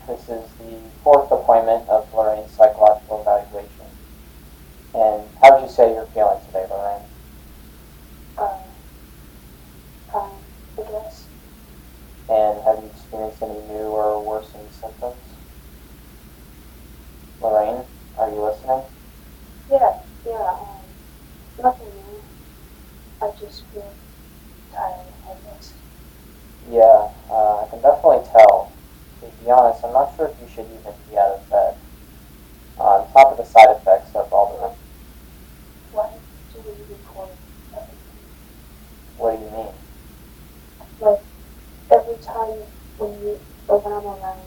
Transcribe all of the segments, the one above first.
This is the fourth appointment of Lorraine's psychological evaluation. And how would you say you're feeling today, Lorraine? Uh, fine, I guess. And have you experienced any new or worsening symptoms? Lorraine, are you listening? Yeah, nothing new. I just feel tired, I guess. Yeah, I can definitely tell. To be honest, I'm not sure if you should even be out of bed. On top of the side effects of all the... Why do we record everything? What do you mean? Like, every time when I'm around,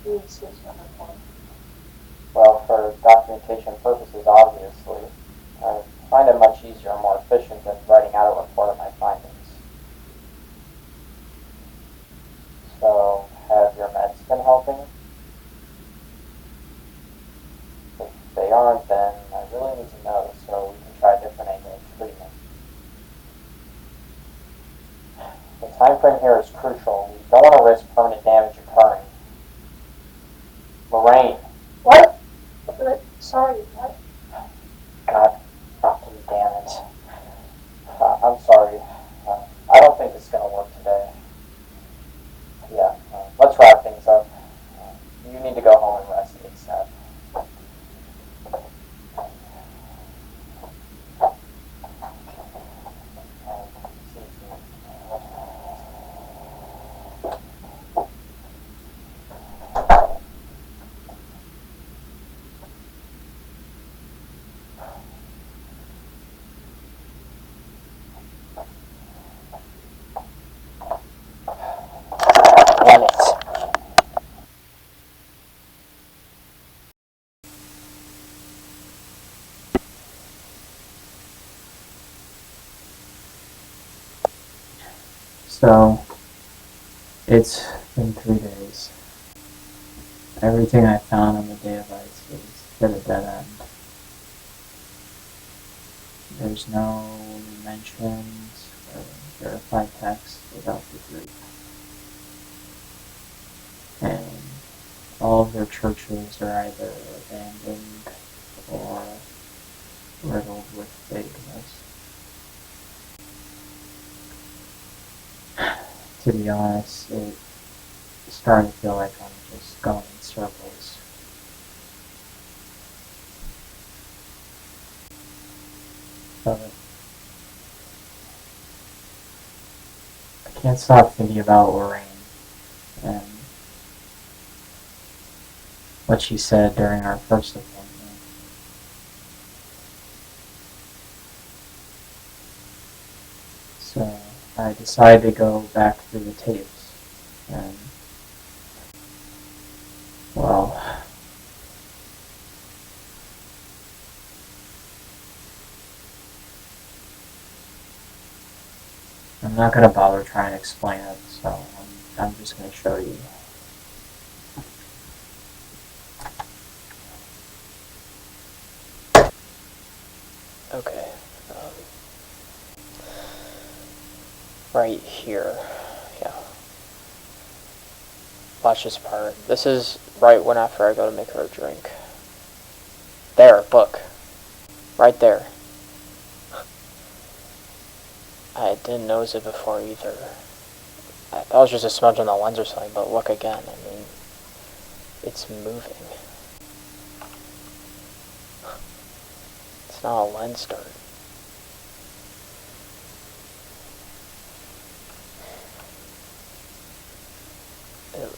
you insist on recording. Well, for documentation purposes, obviously. I find it much easier and more efficient than writing out a report of my findings. So, have your meds been helping? If they aren't, then I really need to know so we can try a different angle of treatment. The time frame here is crucial. We don't want to risk permanent damage occurring. Lorraine! What? Sorry, what? God fucking damn it. I'm sorry. I don't think it's gonna work today. Yeah, let's wrap things up. You need to go home and rest ASAP. Damn it. So, it's been 3 days. Everything I found on the day of ice is at a dead end. There's no mentions or verified text about the group. And all of their churches are either abandoned or riddled with vagueness. To be honest, it's starting to feel like I'm just going in circles. But I can't stop thinking about Lorraine and what she said during our first appointment. So I decided to go back through the tapes and, well, I'm not going to bother trying to explain it, so I'm just going to show you. Okay. Right here. Yeah. Watch this part. This is right when after I go to make her a drink. There, look. Right there. I didn't notice it before either. I thought it was just a smudge on the lens or something, but look again. I mean, it's moving. It's not a lens dart.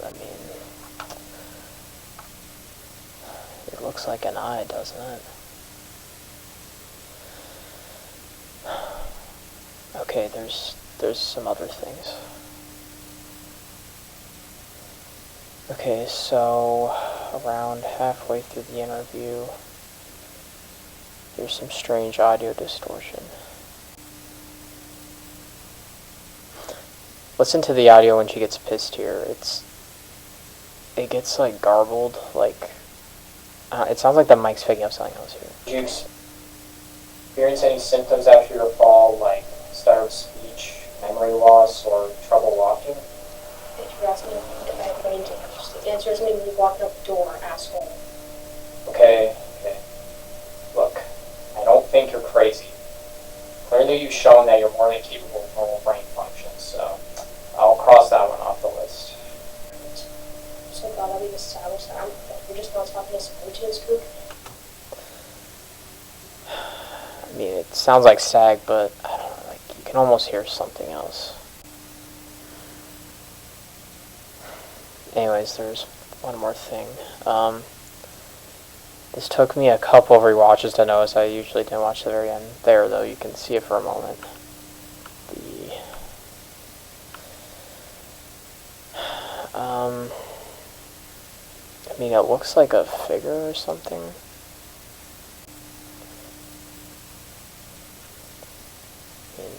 I mean, it looks like an eye, doesn't it? Okay, there's some other things. Okay, so around halfway through the interview, there's some strange audio distortion. Listen to the audio when she gets pissed here. It gets like garbled, like it sounds like the mic's picking up something else here. Did you experience any symptoms after your fall, like stutter of speech, memory loss, or trouble walking? Did you ask me if I had brain damage? answers me when you walk out the door, asshole. Okay. Look, I don't think you're crazy. Clearly you've shown that you're more than capable of normal brain functions, so I'll cross that one off the list. I'm so glad that we've established that we're just not talking to smooches, Coop. I mean, it sounds like Sag, but I don't know, like, you can almost hear something else. Anyways, there's one more thing. This took me a couple of rewatches to notice. I usually didn't watch the very end. There, though, you can see it for a moment. I mean, it looks like a figure or something. I mean,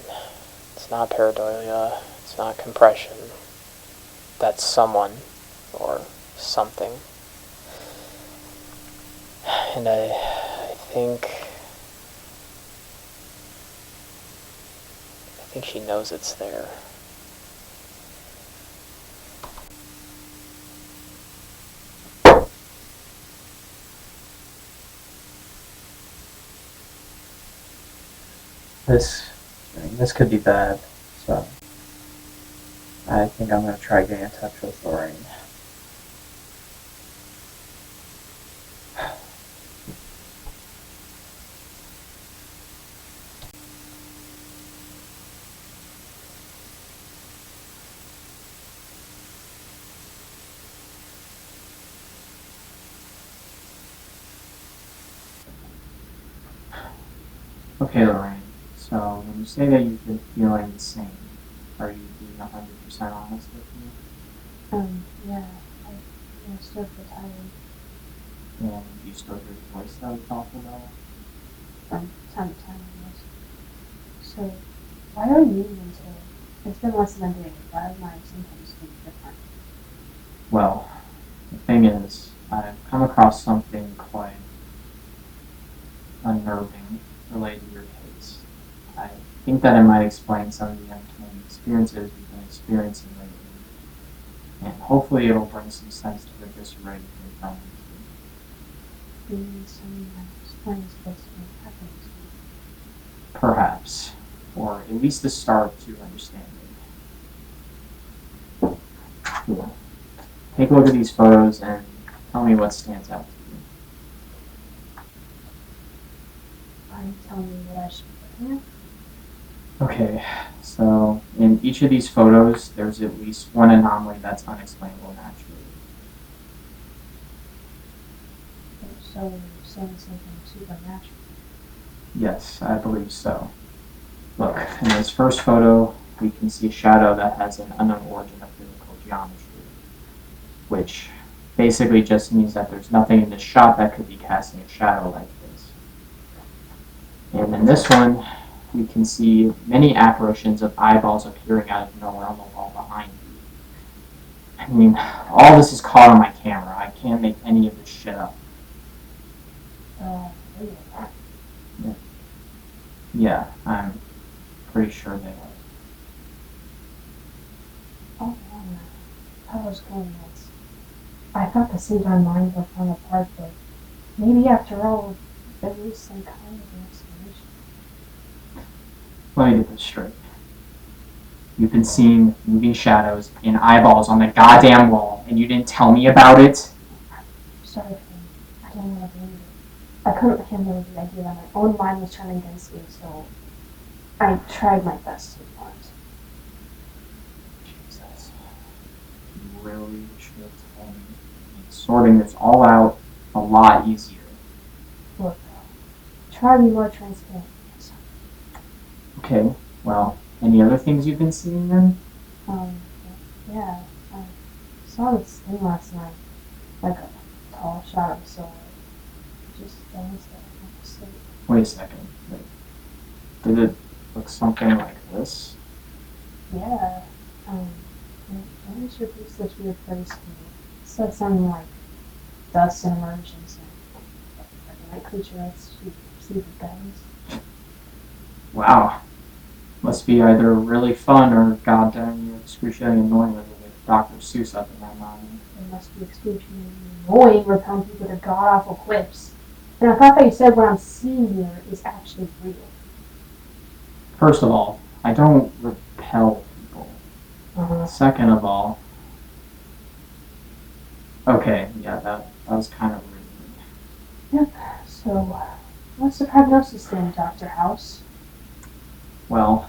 it's not pareidolia, it's not compression. That's someone, or something. And I think she knows it's there. This could be bad, so I think I'm going to try getting in touch with Lorraine. Okay, Lorraine, so when you say that you've been feeling the same, are you being 100% honest with me? Yeah, I still feel tired. And you still hear the voice that we talked about? From time to time, yes. So, why are you in today? It's been less than a day. Why are my symptoms being different? Well, the thing is, I've come across something quite unnerving related to your case. I think that it might explain some of the uncanny experiences we've been experiencing lately, and hopefully it'll bring some sense to the disarray you've been going through. You mean something that explains what's been happening to me? Perhaps, or at least the start to understanding. Here. Take a look at these photos and tell me what stands out to you. Are you telling me what I should be looking at? Okay, so in each of these photos, there's at least one anomaly that's unexplainable naturally. So you're saying something supernatural? Yes, I believe so. Look, in this first photo, we can see a shadow that has an unknown origin of physical geometry, which basically just means that there's nothing in this shot that could be casting a shadow like this. And in this one, we can see many apparitions of eyeballs appearing out of nowhere on the wall behind you. I mean, all this is caught on my camera. I can't make any of this shit up. Really? Yeah, I'm pretty sure they are. Oh, man. That was going nuts. I thought the seeds online were falling apart, but maybe after all, there is some kind of an explanation. Let me get this straight. You've been seeing moving shadows and eyeballs on the goddamn wall, and you didn't tell me about it? Sorry, Finn. I didn't want to believe it. I couldn't handle the idea that my own mind was turning against me, so I tried my best to ignore it. Jesus. You really should have told me. It's sorting this all out a lot easier. Look, try to be more transparent. Okay, well, any other things you've been seeing then? Yeah, I saw this thing last night, like a tall shot of silver. Just danced there, like a sleep. Wait a second. Wait. Did it look something like this? Yeah, it introduced this weird phrase to me. It said something like, dust and emergence, and like a night creature that's to see the guns. Wow. Must be either really fun or goddamn excruciating annoying with Dr. Seuss up in my mind. It must be excruciatingly annoying repelling people with their god-awful quips. And I thought that you said what I'm seeing here is actually real. First of all, I don't repel people. Uh-huh. Second of all, okay, yeah, that was kind of rude. Yep, so what's the prognosis then, Dr. House? Well,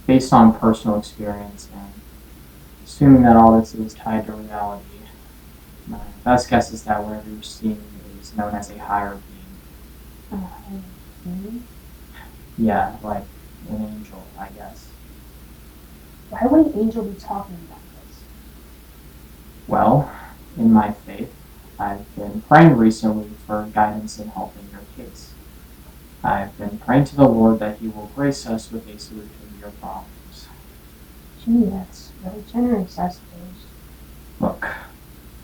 based on personal experience and assuming that all this is tied to reality, my best guess is that whatever you're seeing is known as a higher being. Yeah, like an angel, I guess. Why would an angel be talking about this? Well, in my faith, I've been praying recently for guidance and help in your case. I've been praying to the Lord that He will grace us with a solution to your problems. Gee, that's really generous, I suppose. Look,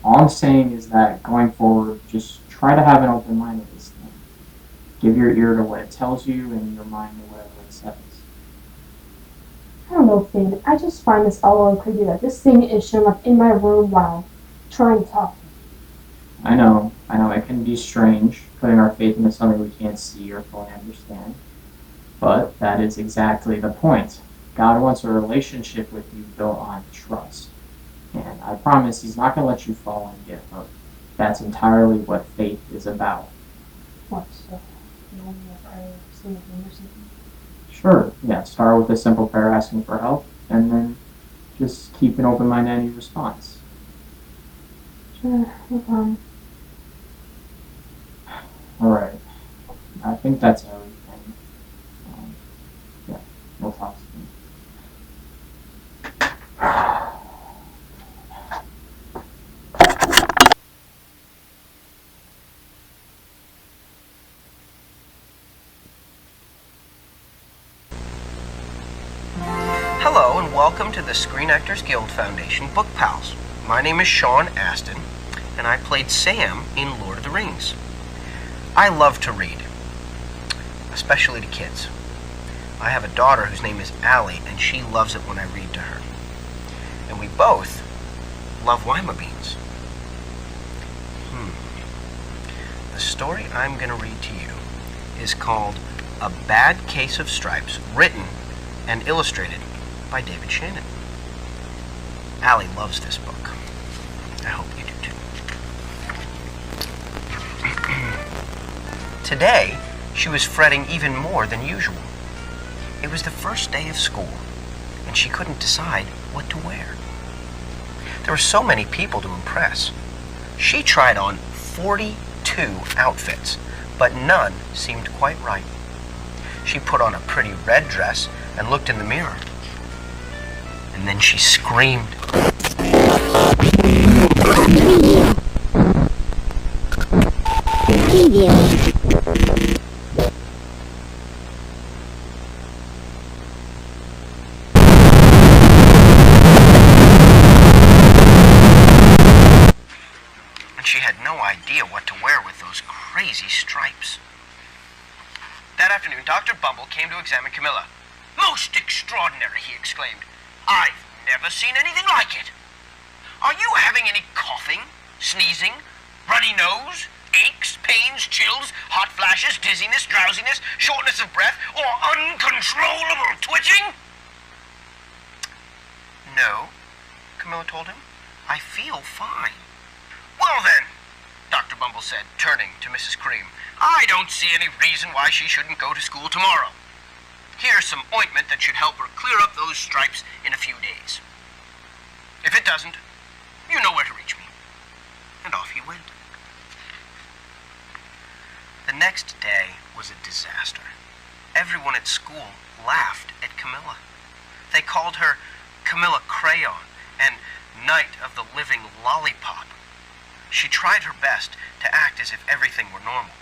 all I'm saying is that going forward, just try to have an open mind with this thing. Give your ear to what it tells you and your mind to whatever it says. I don't know, Finn. I just find this all a little creepy that this thing is showing up in my room while I'm trying to talk. I know, it can be strange, putting our faith into something we can't see or fully understand. But that is exactly the point. God wants a relationship with you built on trust. And I promise He's not going to let you fall and get hurt. That's entirely what faith is about. What, so you want me to pray or sing a hymn or something? Sure, yeah, start with a simple prayer asking for help, and then just keep an open mind to any response. Sure, no problem. Alright, I think that's everything. Yeah, we'll talk soon. Hello and welcome to the Screen Actors Guild Foundation Book Pals. My name is Sean Astin, and I played Sam in Lord of the Rings. I love to read, especially to kids. I have a daughter whose name is Allie, and she loves it when I read to her. And we both love lima beans. The story I'm going to read to you is called A Bad Case of Stripes, written and illustrated by David Shannon. Allie loves this book. I hope you do too. Today, she was fretting even more than usual. It was the first day of school, and she couldn't decide what to wear. There were so many people to impress. She tried on 42 outfits, but none seemed quite right. She put on a pretty red dress and looked in the mirror. And then she screamed. And she had no idea what to wear with those crazy stripes. That afternoon, Dr. Bumble came to examine Camilla. "Most extraordinary," he exclaimed. "I've never seen anything like it. Are you having any coughing, sneezing, runny nose, aches, pains, chills, hot flashes, dizziness, drowsiness, shortness of breath, or uncontrollable twitching?" "No," Camilla told him. "I feel fine." "Well then," Dr. Bumble said, turning to Mrs. Cream, "I don't see any reason why she shouldn't go to school tomorrow. Here's some ointment that should help her clear up those stripes in a few days. If it doesn't, you know where to reach me." And off he went. The next day was a disaster. Everyone at school laughed at Camilla. They called her Camilla Crayon and Knight of the Living Lollipop. She tried her best to act as if everything were normal.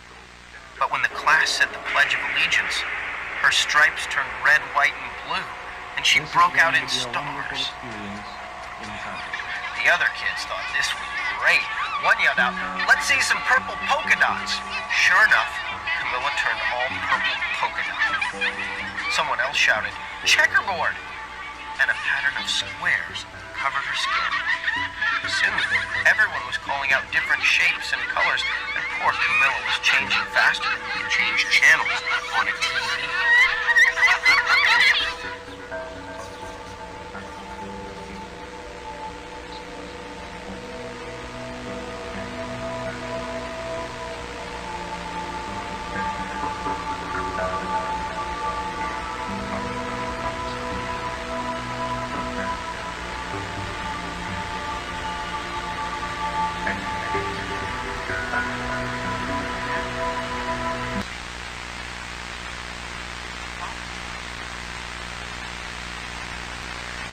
But when the class said the Pledge of Allegiance, her stripes turned red, white, and blue, and she broke out in stars. The other kids thought this was great. One yelled out, "Let's see some purple polka dots." Sure enough, Camilla turned all purple polka dots. Someone else shouted, "Checkerboard!" And a pattern of squares covered her skin. Soon, everyone was calling out different shapes and colors, and poor Camilla was changing faster than we could change channels on a TV.